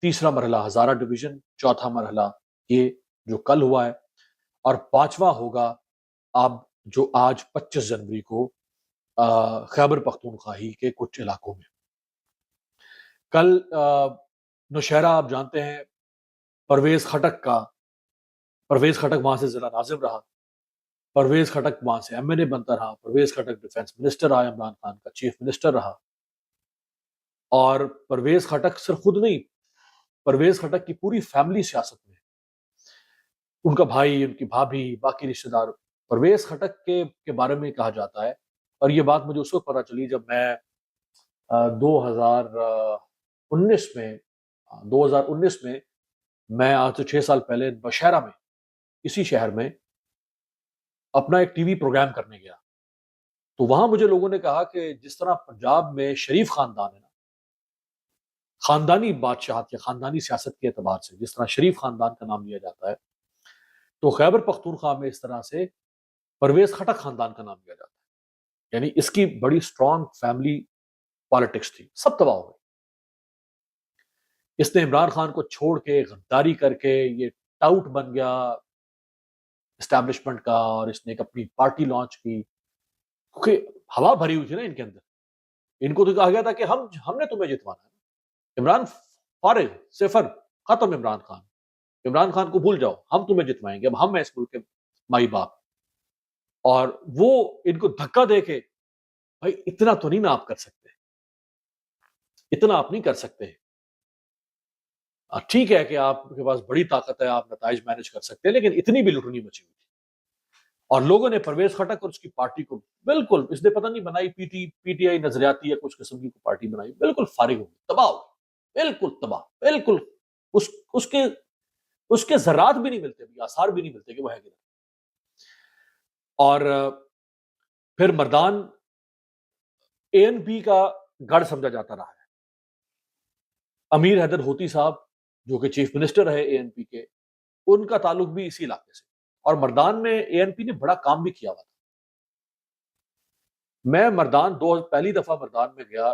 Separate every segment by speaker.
Speaker 1: تیسرا مرحلہ ہزارہ ڈویژن، چوتھا مرحلہ یہ جو کل ہوا ہے، اور پانچواں ہوگا اب جو آج 25 جنوری کو خیبر پختونخوا کے کچھ علاقوں میں۔ کل نوشہرہ آپ جانتے ہیں پرویز خٹک وہاں سے ضلع ناظم رہا، پرویز خٹک وہاں سے ایم این اے بنتا رہا، پرویز خٹک ڈیفنس منسٹر رہا، عمران خان کا چیف منسٹر رہا، اور پرویز خٹک صرف خود نہیں، پرویز خٹک کی پوری فیملی سیاست میں، ان کا بھائی، ان کی بھابھی، باقی رشتہ دار۔ پرویز خٹک کے بارے میں کہا جاتا ہے، اور یہ بات مجھے اس وقت پتہ چلی جب میں 2019 میں میں آج سے 6 سال پہلے نوشہرہ میں، اسی شہر میں اپنا ایک ٹی وی پروگرام کرنے گیا، تو وہاں مجھے لوگوں نے کہا کہ جس طرح پنجاب میں شریف خاندان ہے نا، خاندانی بادشاہت یا خاندانی سیاست کے اعتبار سے جس طرح شریف خاندان کا نام لیا جاتا ہے، تو خیبر پختونخوا میں اس طرح سے پرویز خٹک خاندان کا نام لیا جاتا ہے، یعنی اس کی بڑی سٹرونگ فیملی پالیٹکس تھی، سب تباہ ہو گئی۔ اس نے عمران خان کو چھوڑ کے غداری کر کے یہ ٹاؤٹ بن گیا اسٹیبلشمنٹ کا، اور اس نے ایک اپنی پارٹی لانچ کی، کیونکہ ہوا بھری ہوئی تھی نا ان کے اندر۔ ان کو تو کہا گیا تھا کہ ہم نے تمہیں جتوانا ہے، عمران فارغ، صفر، ختم عمران خان کو بھول جاؤ، ہم تمہیں جتوائیں گے، اب ہم ہیں اس ملک کے مائی باپ۔ اور وہ ان کو دھکا دے کے، بھائی اتنا تو نہیں نا آپ کر سکتے، اتنا آپ نہیں کر سکتے، ٹھیک ہے کہ آپ کے پاس بڑی طاقت ہے، آپ نتائج مینج کر سکتے ہیں، لیکن اتنی بھی لٹنی بچی ہوئی تھی۔ اور لوگوں نے پرویز خٹک اور اس کی پارٹی کو بالکل، اس نے پتہ نہیں بنائی پی ٹی آئی نظریاتی یا کچھ قسم کی پارٹی بنائی، بالکل فارغ ہو گئی، تباہ ہو گئی، بالکل تباہ، بالکل اس کے ذرات بھی نہیں ملتے، بھی آثار بھی نہیں ملتے کہ وہ ہے کدھر۔ اور پھر مردان اے این پی کا گڑھ سمجھا جاتا رہا ہے۔ امیر حیدر ہوتی صاحب جو کہ چیف منسٹر رہے اے این پی کے، ان کا تعلق بھی اسی علاقے سے، اور مردان میں اے این پی نے بڑا کام بھی کیا ہوا تھا۔ میں پہلی دفعہ مردان میں گیا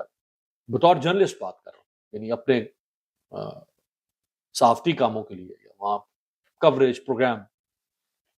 Speaker 1: بطور جرنلسٹ بات کر رہا ہوں، یعنی اپنے صحافتی کاموں کے لیے، وہاں کوریج پروگرام